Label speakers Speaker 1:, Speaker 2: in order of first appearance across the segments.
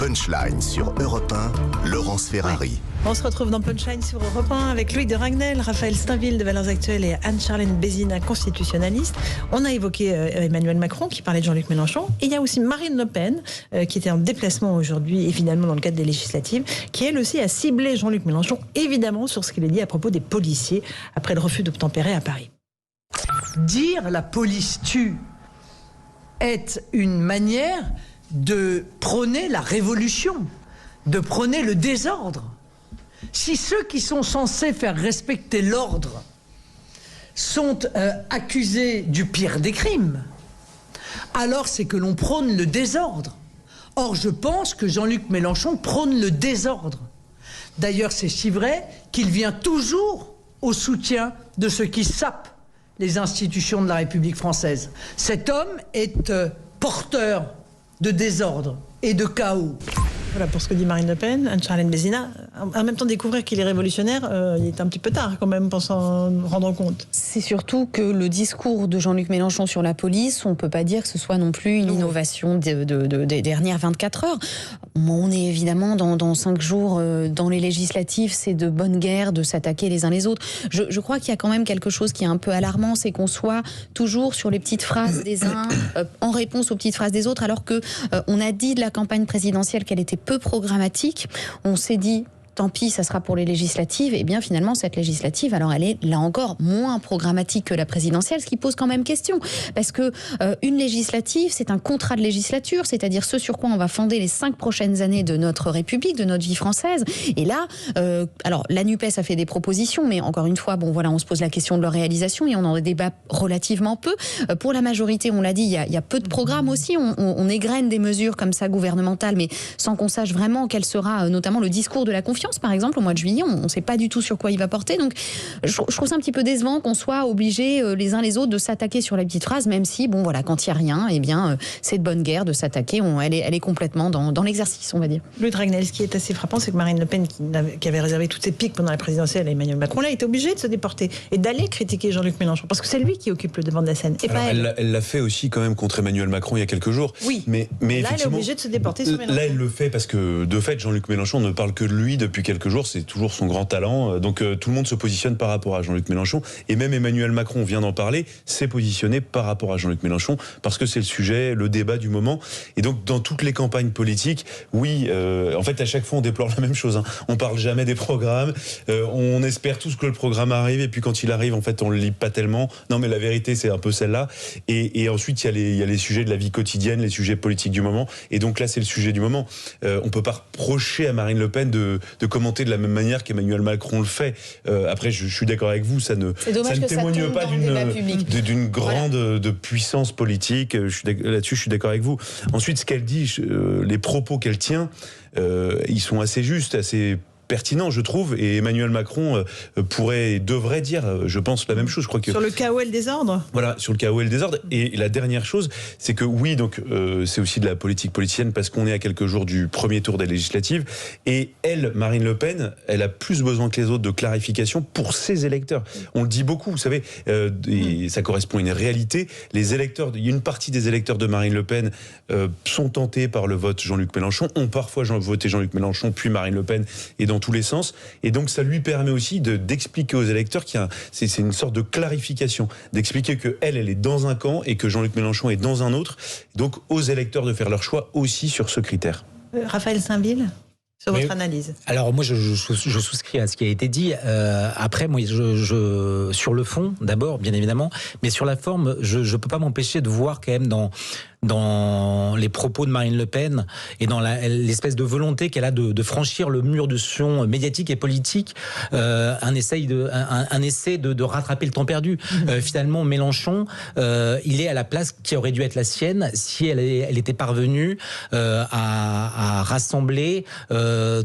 Speaker 1: Punchline sur Europe 1, Laurence Ferrari.
Speaker 2: Ouais. On se retrouve dans Punchline sur Europe 1 avec Loïc de Ragnel, Raphaël Steinville de Valeurs Actuelles et Anne-Charlène Bézina, constitutionnaliste. On a évoqué Emmanuel Macron qui parlait de Jean-Luc Mélenchon. Et il y a aussi Marine Le Pen qui était en déplacement aujourd'hui, évidemment dans le cadre des législatives, qui elle aussi a ciblé Jean-Luc Mélenchon, évidemment sur ce qu'il a dit à propos des policiers après le refus d'obtempérer à Paris.
Speaker 3: Dire la police tue est une manière de prôner la révolution, de prôner le désordre. Si ceux qui sont censés faire respecter l'ordre sont accusés du pire des crimes, alors c'est que l'on prône le désordre. Or, je pense que Jean-Luc Mélenchon prône le désordre. D'ailleurs, c'est si vrai qu'il vient toujours au soutien de ceux qui sapent les institutions de la République française. Cet homme est porteur de désordre et de chaos.
Speaker 2: Voilà pour ce que dit Marine Le Pen, Anne-Charlène Bézina. En même temps, découvrir qu'il est révolutionnaire, il est un petit peu tard quand même pour s'en rendre compte.
Speaker 4: C'est surtout que le discours de Jean-Luc Mélenchon sur la police, on ne peut pas dire que ce soit non plus une innovation des dernières 24 heures. On est évidemment dans 5 jours dans les législatives, c'est de bonne guerre de s'attaquer les uns les autres. Je crois qu'il y a quand même quelque chose qui est un peu alarmant, c'est qu'on soit toujours sur les petites phrases des uns en réponse aux petites phrases des autres, alors que on a dit de la campagne présidentielle qu'elle était peu programmatique. On s'est dit tant pis, ça sera pour les législatives. Et bien finalement, cette législative, alors elle est là encore moins programmatique que la présidentielle, ce qui pose quand même question. Parce que une législative, c'est un contrat de législature, c'est-à-dire ce sur quoi on va fonder les 5 prochaines années de notre République, de notre vie française. Et là, alors la NUPES a fait des propositions, mais encore une fois, bon voilà, on se pose la question de leur réalisation et on en débat relativement peu. Pour la majorité, on l'a dit, il y a peu de programmes aussi. On égrène des mesures comme ça gouvernementales, mais sans qu'on sache vraiment quel sera notamment le discours de la confiance. Par exemple, au mois de juillet, on ne sait pas du tout sur quoi il va porter. Donc, je trouve ça un petit peu décevant qu'on soit obligés les uns les autres de s'attaquer sur la petite phrase, même si, bon, voilà, quand il n'y a rien, eh bien, c'est de bonne guerre de s'attaquer. Elle est complètement dans l'exercice, on va dire.
Speaker 2: Louis de Ragnel, ce qui est assez frappant, c'est que Marine Le Pen, qui avait réservé toutes ses piques pendant la présidentielle à Emmanuel Macron, là, est obligée de se déporter et d'aller critiquer Jean-Luc Mélenchon, parce que c'est lui qui occupe le devant de la scène. Et
Speaker 5: alors,
Speaker 2: pas elle.
Speaker 5: Elle l'a fait aussi quand même contre Emmanuel Macron il y a quelques jours.
Speaker 2: Oui.
Speaker 5: Mais
Speaker 2: là, elle est obligée de se déporter sur Mélenchon.
Speaker 5: Là, elle le fait parce que, de fait, Jean-Luc Mélenchon ne parle que de lui depuis quelques jours. C'est toujours son grand talent. Donc tout le monde se positionne par rapport à Jean-Luc Mélenchon. Et même Emmanuel Macron vient d'en parler, s'est positionné par rapport à Jean-Luc Mélenchon parce que c'est le sujet, le débat du moment. Et donc dans toutes les campagnes politiques, oui, en fait à chaque fois on déplore la même chose. On parle jamais des programmes. On espère tous que le programme arrive et puis quand il arrive, en fait on le lit pas tellement. Non mais la vérité c'est un peu celle-là. Et ensuite il y a les sujets de la vie quotidienne, les sujets politiques du moment. Et donc là c'est le sujet du moment. On peut pas reprocher à Marine Le Pen de commenter de la même manière qu'Emmanuel Macron le fait. Après, je suis d'accord avec vous, ça ne témoigne pas d'une grande de puissance politique. Là-dessus, je suis d'accord avec vous. Ensuite, ce qu'elle dit, les propos qu'elle tient, ils sont assez justes, assez pertinent, je trouve, et Emmanuel Macron pourrait et devrait dire, je pense, la même chose. Je crois que
Speaker 2: sur le chaos et le désordre.
Speaker 5: Voilà, sur le chaos et le désordre. Et la dernière chose, c'est que oui, donc c'est aussi de la politique politicienne parce qu'on est à quelques jours du premier tour des législatives. Et elle, Marine Le Pen, elle a plus besoin que les autres de clarification pour ses électeurs. On le dit beaucoup, vous savez, et ça correspond à une réalité. Les électeurs, il y a une partie des électeurs de Marine Le Pen sont tentés par le vote Jean-Luc Mélenchon, ont parfois voté Jean-Luc Mélenchon puis Marine Le Pen, et dans tous les sens, et donc ça lui permet aussi d'expliquer aux électeurs c'est une sorte de clarification, d'expliquer que elle est dans un camp et que Jean-Luc Mélenchon est dans un autre, donc aux électeurs de faire leur choix aussi sur ce critère.
Speaker 2: Raphaël Steinville, sur votre analyse.
Speaker 6: Alors moi je souscris à ce qui a été dit. Après moi sur le fond d'abord bien évidemment, mais sur la forme je peux pas m'empêcher de voir quand même dans les propos de Marine Le Pen et dans l'espèce de volonté qu'elle a de franchir le mur de son médiatique et politique, un essai de rattraper le temps perdu. Finalement, Mélenchon, il est à la place qui aurait dû être la sienne si elle était parvenue à rassembler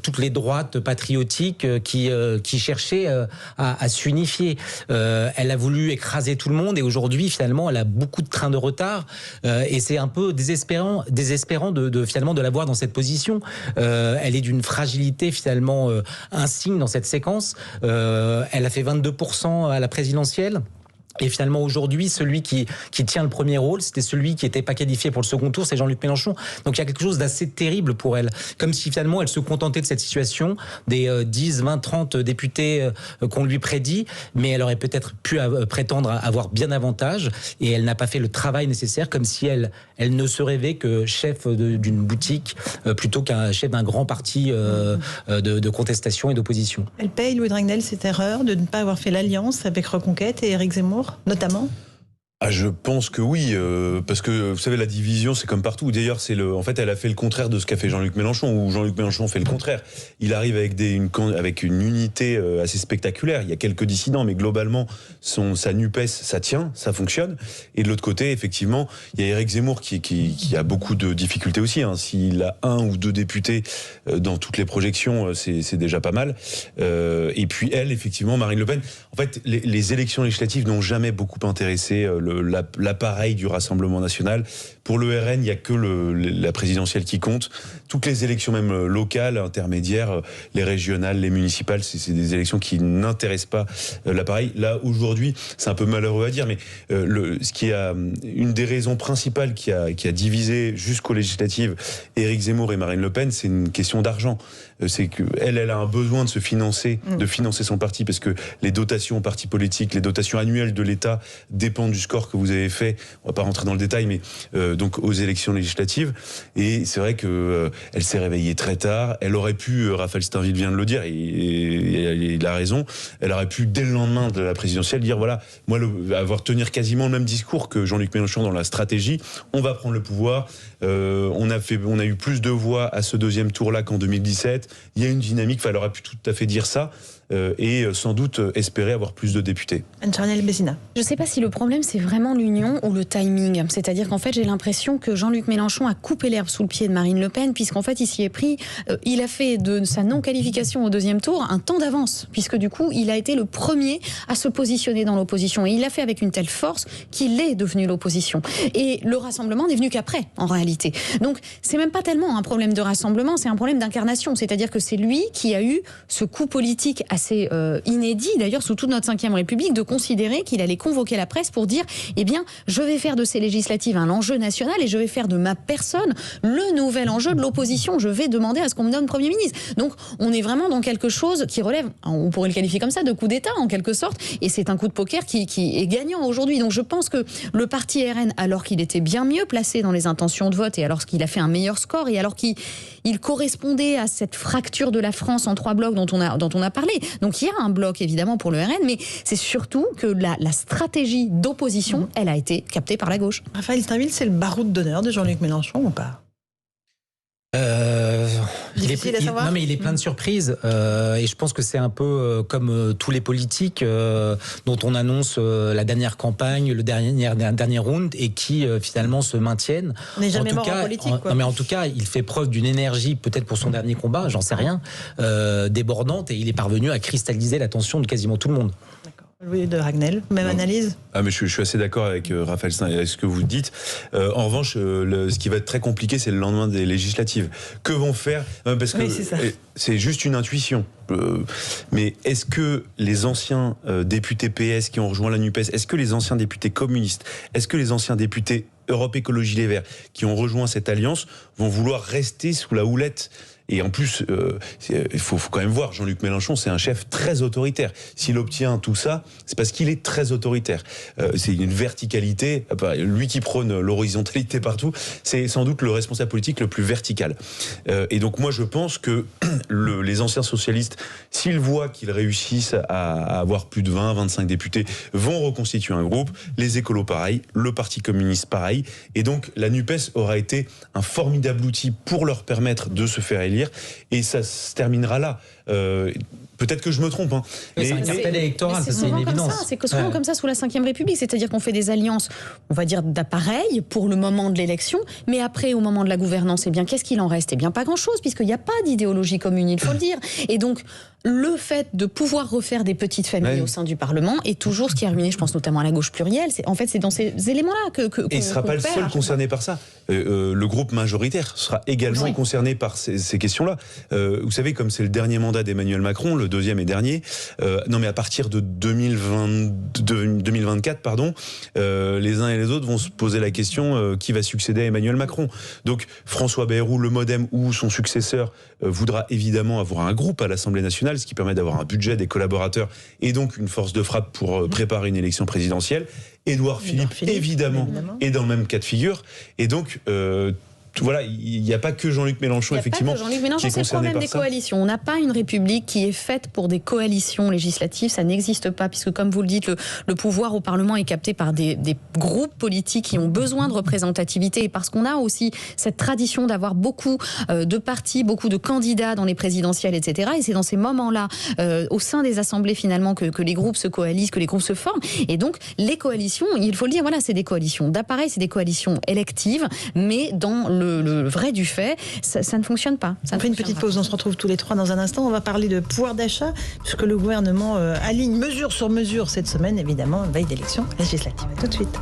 Speaker 6: toutes les droites patriotiques qui cherchaient à s'unifier. Elle a voulu écraser tout le monde et aujourd'hui, finalement, elle a beaucoup de trains de retard et c'est un peu désespérant finalement de la voir dans cette position. Elle est d'une fragilité finalement insigne dans cette séquence. Elle a fait 22% à la présidentielle. Et finalement, aujourd'hui, celui qui tient le premier rôle, c'était celui qui n'était pas qualifié pour le second tour, c'est Jean-Luc Mélenchon. Donc il y a quelque chose d'assez terrible pour elle. Comme si finalement, elle se contentait de cette situation, des 10, 20, 30 députés qu'on lui prédit, mais elle aurait peut-être pu prétendre avoir bien davantage, et elle n'a pas fait le travail nécessaire, comme si elle ne se rêvait que chef d'une boutique, plutôt qu'un chef d'un grand parti de contestation et d'opposition.
Speaker 2: Elle paye, Louis de Ragnel, cette erreur de ne pas avoir fait l'alliance avec Reconquête et Éric Zemmour, notamment?
Speaker 5: Je pense que oui, parce que vous savez, la division, c'est comme partout. D'ailleurs, en fait, elle a fait le contraire de ce qu'a fait Jean-Luc Mélenchon, ou Jean-Luc Mélenchon fait le contraire. Il arrive avec une unité assez spectaculaire. Il y a quelques dissidents, mais globalement, sa NUPES, ça tient, ça fonctionne. Et de l'autre côté, effectivement, il y a Éric Zemmour qui a beaucoup de difficultés aussi. S'il a 1 ou 2 députés dans toutes les projections, c'est déjà pas mal. Et puis elle, effectivement, Marine Le Pen. En fait, les élections législatives n'ont jamais beaucoup intéressé l'appareil du Rassemblement national. Pour le RN, il n'y a que la présidentielle qui compte. Toutes les élections, même locales, intermédiaires, les régionales, les municipales, c'est des élections qui n'intéressent pas l'appareil. Là, aujourd'hui, c'est un peu malheureux à dire, mais une des raisons principales qui a divisé jusqu'aux législatives Éric Zemmour et Marine Le Pen, c'est une question d'argent. C'est qu'elle a un besoin de se financer, de financer son parti, parce que les dotations aux partis politiques, les dotations annuelles de l'État dépendent du score que vous avez fait. On va pas rentrer dans le détail, mais donc aux élections législatives. Et c'est vrai que elle s'est réveillée très tard. Elle aurait pu, Raphaël Steinville vient de le dire, et il a raison. Elle aurait pu dès le lendemain de la présidentielle dire voilà, moi tenir quasiment le même discours que Jean-Luc Mélenchon dans la stratégie. On va prendre le pouvoir. On a eu plus de voix à ce deuxième tour-là qu'en 2017. Il y a une dynamique. Enfin, elle aurait pu tout à fait dire ça. Et sans doute espérer avoir plus de députés.
Speaker 2: Anne-Charnel Bézina.
Speaker 4: Je ne sais pas si le problème c'est vraiment l'union ou le timing. C'est-à-dire qu'en fait j'ai l'impression que Jean-Luc Mélenchon a coupé l'herbe sous le pied de Marine Le Pen, puisqu'en fait il s'y est pris, il a fait de sa non-qualification au deuxième tour un temps d'avance, puisque du coup il a été le premier à se positionner dans l'opposition, et il l'a fait avec une telle force qu'il est devenu l'opposition. Et le rassemblement n'est venu qu'après, en réalité. Donc c'est même pas tellement un problème de rassemblement, c'est un problème d'incarnation. C'est-à-dire que c'est lui qui a eu ce coup politique assez inédit, d'ailleurs sous toute notre Ve République, de considérer qu'il allait convoquer la presse pour dire eh bien, je vais faire de ces législatives un enjeu national et je vais faire de ma personne le nouvel enjeu de l'opposition. Je vais demander à ce qu'on me donne Premier ministre. Donc on est vraiment dans quelque chose qui relève, on pourrait le qualifier comme ça, de coup d'État en quelque sorte, et c'est un coup de poker qui est gagnant aujourd'hui. Donc je pense que le parti RN, alors qu'il était bien mieux placé dans les intentions de vote, et alors qu'il a fait un meilleur score, et alors qu'il correspondait à cette fracture de la France en 3 blocs dont on a parlé. Donc il y a un bloc évidemment pour le RN, mais c'est surtout que la stratégie d'opposition, elle a été captée par la gauche.
Speaker 2: Raphaël Steinville, c'est le baroud d'honneur de Jean-Luc Mélenchon ou pas? Difficile à savoir.
Speaker 6: Non, mais il est plein de surprises, et je pense que c'est un peu comme tous les politiques dont on annonce la dernière campagne, le dernier round, et qui finalement se maintiennent.
Speaker 2: On n'est jamais mort en politique, quoi.
Speaker 6: Non, mais en tout cas, il fait preuve d'une énergie, peut-être pour son dernier combat, j'en sais rien, débordante, et il est parvenu à cristalliser l'attention de quasiment tout le monde.
Speaker 2: Louis de Ragnel, même analyse.
Speaker 5: Mais je suis assez d'accord avec Raphaël Stein, avec ce que vous dites. En revanche, ce qui va être très compliqué, c'est le lendemain des législatives. Que vont faire Parce que c'est juste une intuition. Mais est-ce que les anciens députés PS qui ont rejoint la NUPES, est-ce que les anciens députés communistes, est-ce que les anciens députés Europe Écologie Les Verts qui ont rejoint cette alliance vont vouloir rester sous la houlette? Et en plus, il faut quand même voir, Jean-Luc Mélenchon, c'est un chef très autoritaire. S'il obtient tout ça, c'est parce qu'il est très autoritaire. C'est une verticalité. Lui qui prône l'horizontalité partout, c'est sans doute le responsable politique le plus vertical. Et donc moi, je pense que les anciens socialistes, s'ils voient qu'ils réussissent à avoir plus de 20, 25 députés, vont reconstituer un groupe. Les écolos, pareil. Le Parti communiste, pareil. Et donc, la NUPES aura été un formidable outil pour leur permettre de se faire élire. Et ça se terminera là. Peut-être que je me trompe.
Speaker 6: Mais c'est un cartel électoral, ça c'est une évidence.
Speaker 4: C'est souvent comme ça sous la Ve République, c'est-à-dire qu'on fait des alliances, on va dire d'appareil pour le moment de l'élection, mais après au moment de la gouvernance, eh bien qu'est-ce qu'il en reste? Eh bien pas grand-chose, puisqu'il n'y a pas d'idéologie commune, il faut le dire. Et donc le fait de pouvoir refaire des petites familles au sein du Parlement est toujours ce qui a ruiné, je pense notamment à la gauche plurielle. C'est dans ces éléments-là que
Speaker 5: et il ne sera pas le seul concerné par ça. Le groupe majoritaire sera également concerné par ces questions-là. Vous savez, comme c'est le dernier mandat mandat d'Emmanuel Macron, le deuxième et dernier. Non, mais à partir de 2024, les uns et les autres vont se poser la question qui va succéder à Emmanuel Macron. Donc François Bayrou, le MoDem ou son successeur voudra évidemment avoir un groupe à l'Assemblée nationale, ce qui permet d'avoir un budget, des collaborateurs et donc une force de frappe pour préparer une élection présidentielle. Édouard Philippe, évidemment, est dans le même cas de figure. Et donc, voilà, il n'y a pas que Jean-Luc Mélenchon, effectivement.
Speaker 4: Jean-Luc Mélenchon, c'est le problème des coalitions. On n'a pas une république qui est faite pour des coalitions législatives. Ça n'existe pas, puisque, comme vous le dites, le pouvoir au Parlement est capté par des groupes politiques qui ont besoin de représentativité. Et parce qu'on a aussi cette tradition d'avoir beaucoup de partis, beaucoup de candidats dans les présidentielles, etc. Et c'est dans ces moments-là, au sein des assemblées, finalement, que les groupes se coalisent, que les groupes se forment. Et donc, les coalitions, il faut le dire, voilà, c'est des coalitions d'appareil, c'est des coalitions électives, mais dans le vrai du fait, ça ne fonctionne pas.
Speaker 2: On fait une petite pause, on se retrouve tous les trois dans un instant. On va parler de pouvoir d'achat, puisque le gouvernement aligne mesure sur mesure cette semaine, évidemment, veille d'élection législative. À tout de suite.